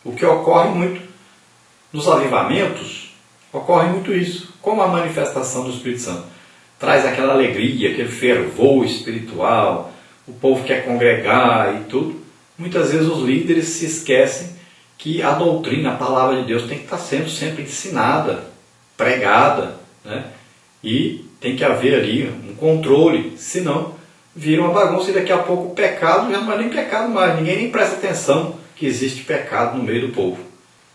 O que ocorre muito nos avivamentos, ocorre muito isso, como a manifestação do Espírito Santo. Traz aquela alegria, aquele fervor espiritual, o povo quer congregar e tudo. Muitas vezes os líderes se esquecem que a doutrina, a palavra de Deus tem que estar sendo sempre ensinada, pregada, né? E tem que haver ali um controle, senão vira uma bagunça e daqui a pouco o pecado já não é nem pecado mais, ninguém nem presta atenção que existe pecado no meio do povo.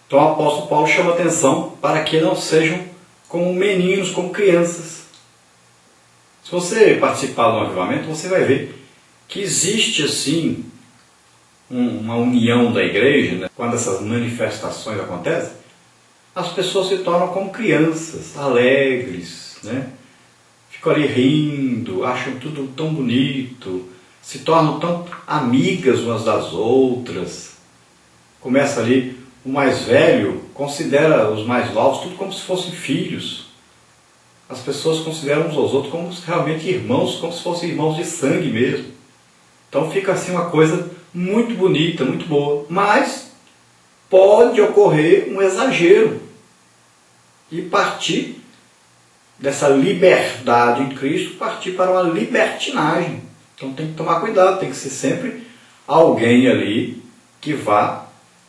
Então o apóstolo Paulo chama atenção para que não sejam como meninos, como crianças. Se você participar de um avivamento, você vai ver que existe assim uma união da igreja, né? Quando essas manifestações acontecem, as pessoas se tornam como crianças, alegres, né? Ficam ali rindo, acham tudo tão bonito, se tornam tão amigas umas das outras. Começa ali, o mais velho considera os mais novos tudo como se fossem filhos. As pessoas consideram uns aos outros como realmente irmãos, como se fossem irmãos de sangue mesmo. Então fica assim uma coisa muito bonita, muito boa. Mas pode ocorrer um exagero e partir dessa liberdade em Cristo, partir para uma libertinagem. Então tem que tomar cuidado, tem que ser sempre alguém ali que vá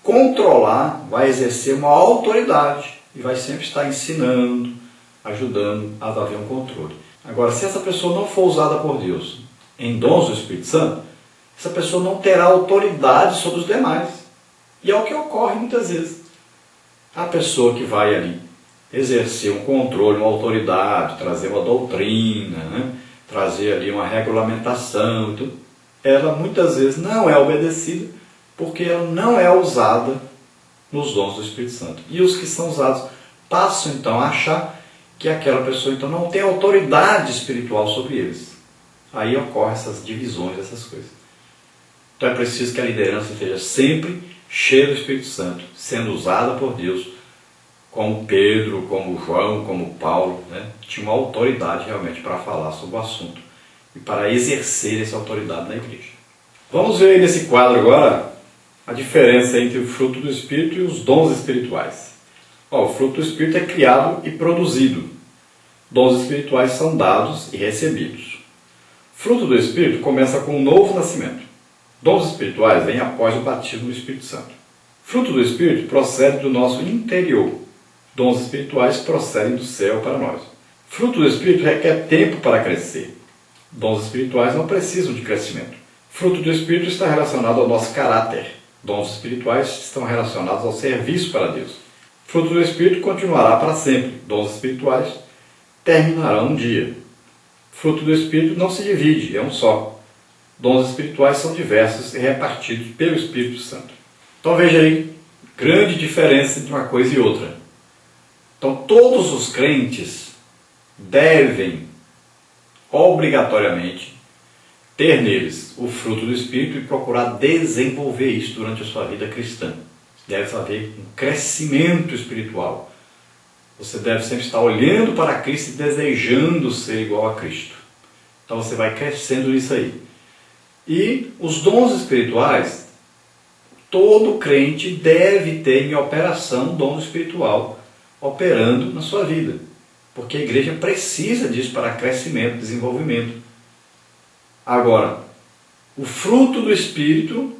controlar, vai exercer uma autoridade e vai sempre estar ensinando, ajudando a haver um controle. Agora, se essa pessoa não for usada por Deus em dons do Espírito Santo, essa pessoa não terá autoridade sobre os demais. E é o que ocorre muitas vezes. A pessoa que vai ali exercer um controle, uma autoridade, trazer uma doutrina, né? Trazer ali uma regulamentação e tudo, ela muitas vezes não é obedecida porque ela não é usada nos dons do Espírito Santo. E os que são usados passam então a achar que aquela pessoa então não tem autoridade espiritual sobre eles. Aí ocorrem essas divisões, essas coisas. Então é preciso que a liderança esteja sempre cheia do Espírito Santo, sendo usada por Deus, como Pedro, como João, como Paulo, né? Tinha uma autoridade realmente para falar sobre o assunto e para exercer essa autoridade na igreja. Vamos ver aí nesse quadro agora a diferença entre o fruto do Espírito e os dons espirituais. O fruto do Espírito é criado e produzido. Dons espirituais são dados e recebidos. Fruto do Espírito começa com um novo nascimento. Dons espirituais vêm após o batismo do Espírito Santo. Fruto do Espírito procede do nosso interior. Dons espirituais procedem do céu para nós. Fruto do Espírito requer tempo para crescer. Dons espirituais não precisam de crescimento. Fruto do Espírito está relacionado ao nosso caráter. Dons espirituais estão relacionados ao serviço para Deus. Fruto do Espírito continuará para sempre. Dons espirituais terminarão um dia. Fruto do Espírito não se divide, é um só. Dons espirituais são diversos e repartidos pelo Espírito Santo. Então veja aí, grande diferença entre uma coisa e outra. Então todos os crentes devem, obrigatoriamente, ter neles o fruto do Espírito e procurar desenvolver isso durante a sua vida cristã. Deve haver um crescimento espiritual. Você deve sempre estar olhando para Cristo e desejando ser igual a Cristo. Então você vai crescendo nisso aí. E os dons espirituais, todo crente deve ter em operação um dom espiritual operando na sua vida. Porque a igreja precisa disso para crescimento, desenvolvimento. Agora, o fruto do Espírito,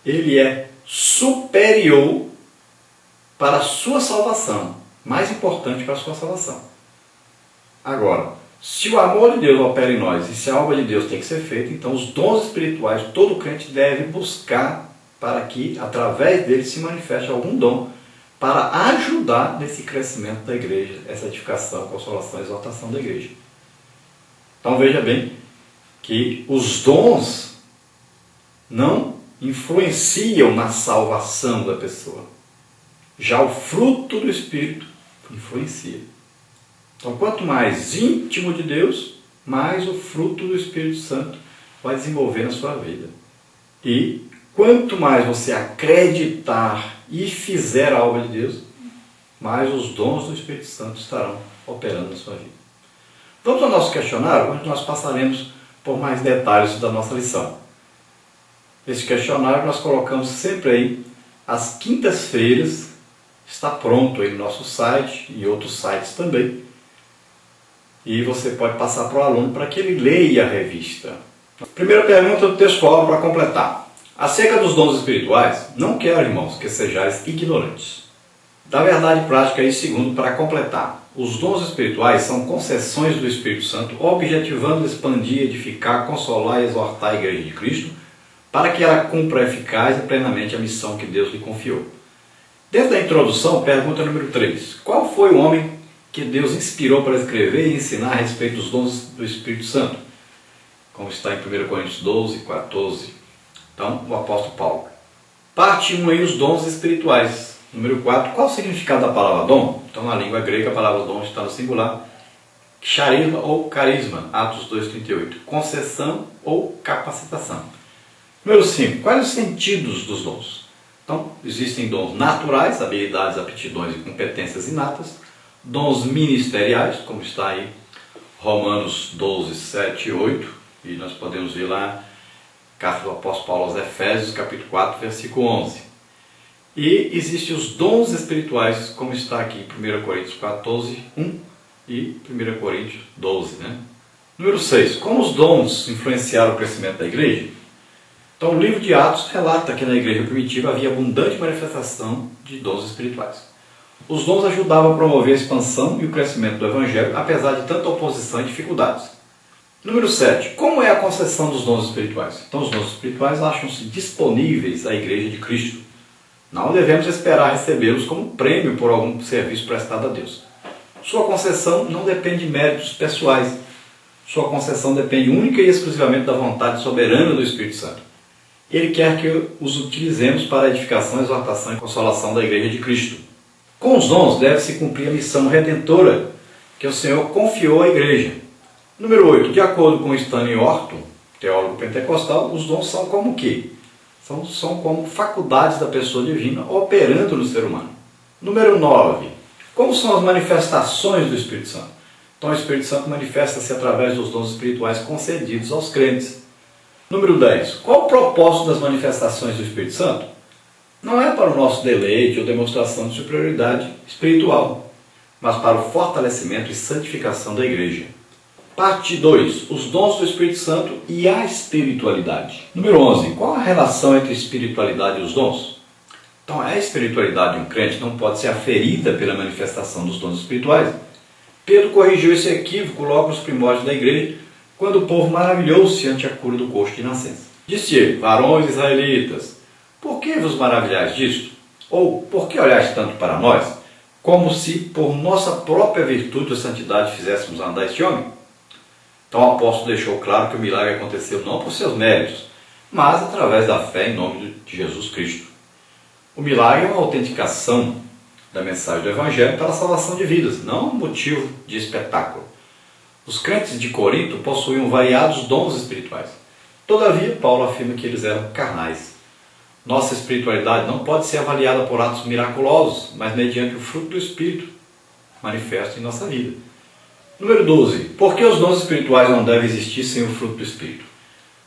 ele é superior para a sua salvação, mais importante para a sua salvação. Agora, se o amor de Deus opera em nós e se a obra de Deus tem que ser feita, então os dons espirituais todo crente deve buscar para que através dele se manifeste algum dom para ajudar nesse crescimento da igreja, essa edificação, consolação e exaltação da igreja. Então veja bem que os dons não influenciam na salvação da pessoa. Já o fruto do Espírito influencia. Então, quanto mais íntimo de Deus, mais o fruto do Espírito Santo vai desenvolver na sua vida. E quanto mais você acreditar e fizer a obra de Deus, mais os dons do Espírito Santo estarão operando na sua vida. Vamos ao nosso questionário, onde nós passaremos por mais detalhes da nossa lição. Esse questionário nós colocamos sempre aí às quintas-feiras, está pronto aí no nosso site e outros sites também. E você pode passar para o aluno para que ele leia a revista. Primeira pergunta do textual para completar. Acerca dos dons espirituais, não quero, irmãos, que sejais ignorantes da verdade prática. E segundo, para completar, os dons espirituais são concessões do Espírito Santo, objetivando expandir, edificar, consolar e exortar a Igreja de Cristo, para que ela cumpra eficaz e plenamente a missão que Deus lhe confiou. Dentro da introdução, pergunta número 3. Qual foi o homem que Deus inspirou para escrever e ensinar a respeito dos dons do Espírito Santo? Como está em 1 Coríntios 12, 14. Então, o apóstolo Paulo. Parte 1 aí, os dons espirituais. Número 4, qual o significado da palavra dom? Então, na língua grega, a palavra dom está no singular. Charisma ou carisma, Atos 2,38. Concessão ou capacitação. Número 5, quais os sentidos dos dons? Então, existem dons naturais, habilidades, aptidões e competências inatas. Dons ministeriais, como está aí, Romanos 12, 7 e 8. E nós podemos ver lá, carta do apóstolo Paulo aos Efésios, capítulo 4, versículo 11. E existem os dons espirituais, como está aqui em 1 Coríntios 14, 1 e 1 Coríntios 12. Número 6. Como os dons influenciaram o crescimento da igreja? Então, o livro de Atos relata que na igreja primitiva havia abundante manifestação de dons espirituais. Os dons ajudavam a promover a expansão e o crescimento do Evangelho, apesar de tanta oposição e dificuldades. Número 7. Como é a concessão dos dons espirituais? Então, os dons espirituais acham-se disponíveis à igreja de Cristo. Não devemos esperar recebê-los como prêmio por algum serviço prestado a Deus. Sua concessão não depende de méritos pessoais. Sua concessão depende única e exclusivamente da vontade soberana do Espírito Santo. Ele quer que os utilizemos para a edificação, exortação e consolação da igreja de Cristo. Com os dons deve-se cumprir a missão redentora que o Senhor confiou à igreja. Número 8. De acordo com Stanley Orton, teólogo pentecostal, os dons são como o quê? São como faculdades da pessoa divina operando no ser humano. Número 9. Como são as manifestações do Espírito Santo? Então, o Espírito Santo manifesta-se através dos dons espirituais concedidos aos crentes. Número 10. Qual o propósito das manifestações do Espírito Santo? Não é para o nosso deleite ou demonstração de superioridade espiritual, mas para o fortalecimento e santificação da igreja. Parte 2. Os dons do Espírito Santo e a espiritualidade. Número 11. Qual a relação entre espiritualidade e os dons? Então, a espiritualidade de um crente não pode ser aferida pela manifestação dos dons espirituais. Pedro corrigiu esse equívoco logo nos primórdios da igreja, quando o povo maravilhou-se ante a cura do coxo de nascença. Disse ele: varões israelitas, por que vos maravilhais disto? Ou, por que olhais tanto para nós, como se por nossa própria virtude ou santidade fizéssemos andar este homem? Então o apóstolo deixou claro que o milagre aconteceu não por seus méritos, mas através da fé em nome de Jesus Cristo. O milagre é uma autenticação da mensagem do Evangelho para a salvação de vidas, não um motivo de espetáculo. Os crentes de Corinto possuíam variados dons espirituais. Todavia, Paulo afirma que eles eram carnais. Nossa espiritualidade não pode ser avaliada por atos miraculosos, mas mediante o fruto do Espírito manifesto em nossa vida. Número 12. Por que os dons espirituais não devem existir sem o fruto do Espírito?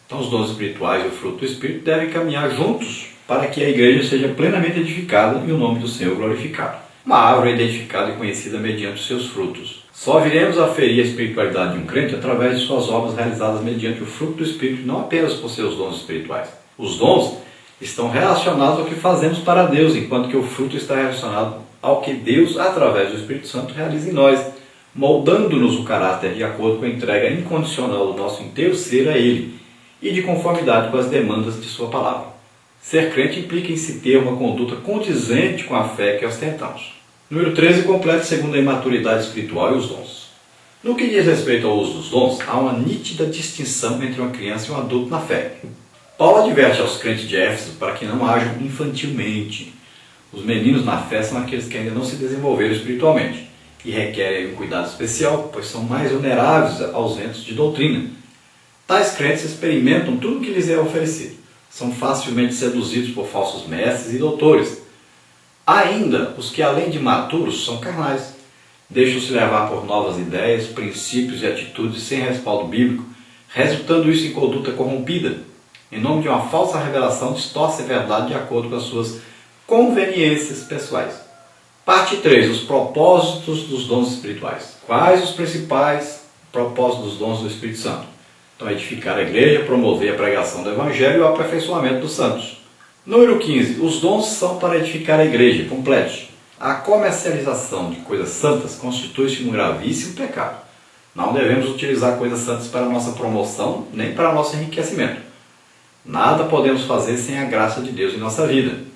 Então, os dons espirituais e o fruto do Espírito devem caminhar juntos para que a igreja seja plenamente edificada e o nome do Senhor glorificado. Uma árvore é identificada e conhecida mediante os seus frutos. Só viremos a ferir a espiritualidade de um crente através de suas obras realizadas mediante o fruto do Espírito, não apenas por seus dons espirituais. Os dons estão relacionados ao que fazemos para Deus, enquanto que o fruto está relacionado ao que Deus, através do Espírito Santo, realiza em nós, moldando-nos o caráter de acordo com a entrega incondicional do nosso inteiro ser a Ele e de conformidade com as demandas de Sua palavra. Ser crente implica em se ter uma conduta condizente com a fé que ostentamos. Número 13. Complete segundo a imaturidade espiritual e os dons. No que diz respeito ao uso dos dons, há uma nítida distinção entre uma criança e um adulto na fé. Paulo adverte aos crentes de Éfeso para que não ajam infantilmente. Os meninos na fé são aqueles que ainda não se desenvolveram espiritualmente e requerem um cuidado especial, pois são mais vulneráveis aos ventos de doutrina. Tais crentes experimentam tudo o que lhes é oferecido. São facilmente seduzidos por falsos mestres e doutores. Ainda, os que além de maturos são carnais. Deixam-se levar por novas ideias, princípios e atitudes sem respaldo bíblico, resultando isso em conduta corrompida. Em nome de uma falsa revelação, distorce a verdade de acordo com as suas conveniências pessoais. Parte 3. Os propósitos dos dons espirituais. Quais os principais propósitos dos dons do Espírito Santo? Então, edificar a igreja, promover a pregação do Evangelho e o aperfeiçoamento dos santos. Número 15. Os dons são para edificar a igreja, completos. A comercialização de coisas santas constitui-se um gravíssimo pecado. Não devemos utilizar coisas santas para nossa promoção, nem para nosso enriquecimento. Nada podemos fazer sem a graça de Deus em nossa vida.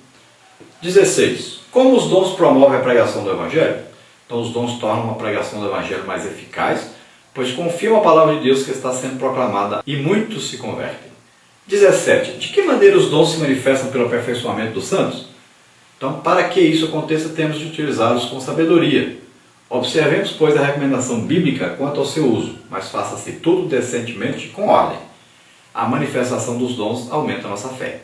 16. Como os dons promovem a pregação do Evangelho? Então, os dons tornam a pregação do Evangelho mais eficaz, pois confiam a palavra de Deus que está sendo proclamada e muitos se convertem. 17. De que maneira os dons se manifestam pelo aperfeiçoamento dos santos? Então, para que isso aconteça, temos de utilizá-los com sabedoria. Observemos, pois, a recomendação bíblica quanto ao seu uso, mas faça-se tudo decentemente e com ordem. A manifestação dos dons aumenta a nossa fé.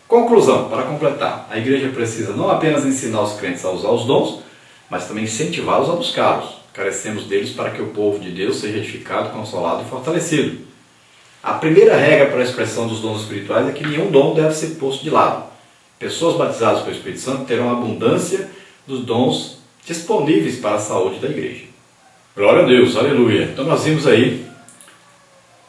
Conclusão, para completar, a igreja precisa não apenas ensinar os crentes a usar os dons, mas também incentivá-los a buscá-los. Carecemos deles para que o povo de Deus seja edificado, consolado e fortalecido. A primeira regra para a expressão dos dons espirituais é que nenhum dom deve ser posto de lado. Pessoas batizadas pelo Espírito Santo terão abundância dos dons disponíveis para a saúde da igreja. Glória a Deus, aleluia. Então nós vimos aí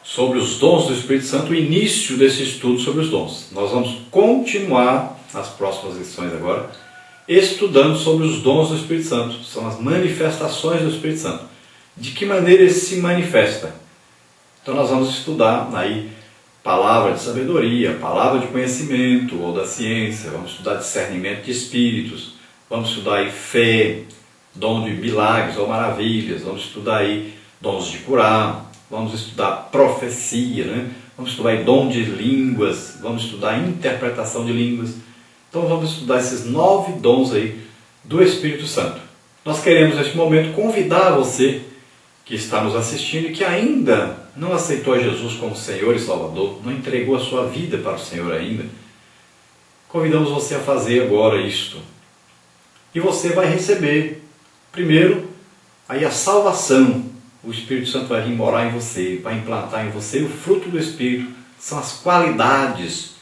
sobre os dons do Espírito Santo, o início desse estudo sobre os dons. Nós vamos continuar nas próximas lições agora, estudando sobre os dons do Espírito Santo. São as manifestações do Espírito Santo. De que maneira ele se manifesta? Então nós vamos estudar aí palavra de sabedoria, palavra de conhecimento ou da ciência, vamos estudar discernimento de espíritos, vamos estudar aí fé, dom de milagres ou maravilhas, vamos estudar aí dons de curar, vamos estudar profecia, né? Vamos estudar aí dom de línguas, vamos estudar interpretação de línguas. Então vamos estudar esses 9 dons aí do Espírito Santo. Nós queremos neste momento convidar você que está nos assistindo e que ainda não aceitou a Jesus como Senhor e Salvador, não entregou a sua vida para o Senhor ainda, convidamos você a fazer agora isto. E você vai receber, primeiro, aí a salvação. O Espírito Santo vai vir morar em você, vai implantar em você o fruto do Espírito. São as qualidades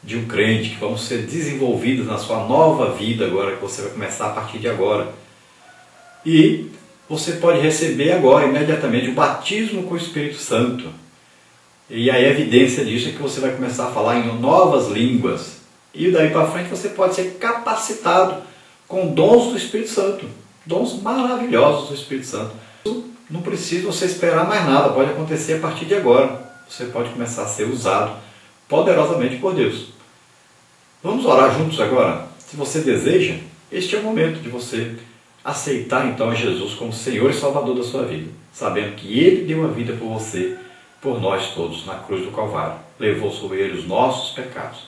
de um crente que vão ser desenvolvidas na sua nova vida agora, que você vai começar a partir de agora. E você pode receber agora, imediatamente, o batismo com o Espírito Santo. E a evidência disso é que você vai começar a falar em novas línguas. E daí para frente você pode ser capacitado com dons do Espírito Santo. Dons maravilhosos do Espírito Santo. Não precisa você esperar mais nada, pode acontecer a partir de agora. Você pode começar a ser usado poderosamente por Deus. Vamos orar juntos agora? Se você deseja, este é o momento de você aceitar então Jesus como Senhor e Salvador da sua vida, sabendo que Ele deu a vida por você, por nós todos, na cruz do Calvário. Levou sobre Ele os nossos pecados,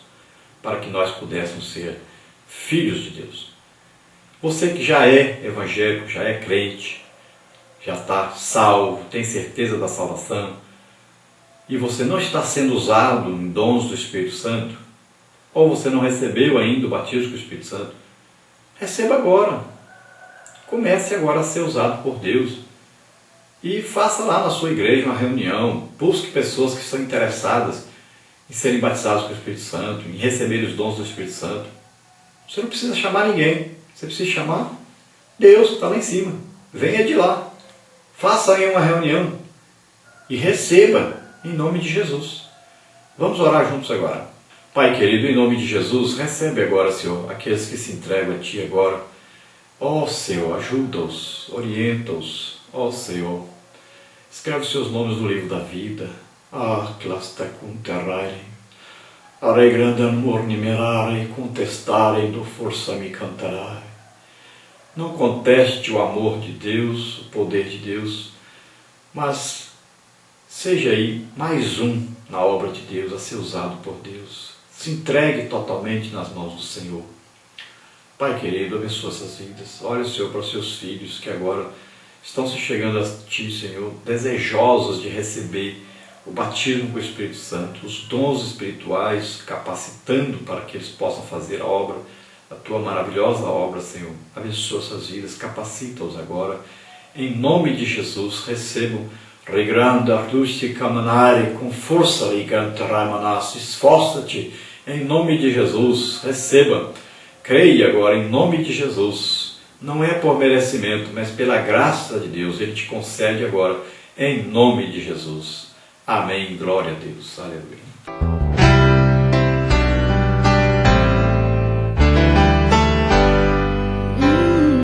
para que nós pudéssemos ser filhos de Deus. Você que já é evangélico, já é crente, já está salvo, tem certeza da salvação, e você não está sendo usado em dons do Espírito Santo, ou você não recebeu ainda o batismo com o Espírito Santo, receba agora. Comece agora a ser usado por Deus. E faça lá na sua igreja uma reunião, busque pessoas que estão interessadas em serem batizadas com o Espírito Santo, em receber os dons do Espírito Santo. Você não precisa chamar ninguém, você precisa chamar Deus que está lá em cima. Venha de lá. Faça aí uma reunião e receba em nome de Jesus. Vamos orar juntos agora. Pai querido, em nome de Jesus, recebe agora, Senhor, aqueles que se entregam a Ti agora. Ó Senhor, ajuda-os, orienta-os, ó Senhor. Escreve os seus nomes no livro da vida. Ah, clasta conterrare, aregrandam mornimerare, contestare, do força me cantarare. Não conteste o amor de Deus, o poder de Deus, mas seja aí mais um na obra de Deus, a ser usado por Deus. Se entregue totalmente nas mãos do Senhor. Pai querido, abençoa essas vidas. Olha, Senhor, para os seus filhos que agora estão se chegando a Ti, Senhor, desejosos de receber o batismo com o Espírito Santo, os dons espirituais, capacitando para que eles possam fazer a obra, a Tua maravilhosa obra, Senhor. Abençoa essas vidas, capacita-os agora. Em nome de Jesus, recebam regranda ardusti camanare, com força ligante ramanas, esforça-te, em nome de Jesus, receba. Creia agora em nome de Jesus. Não é por merecimento, mas pela graça de Deus. Ele te concede agora em nome de Jesus. Amém. Glória a Deus. Aleluia.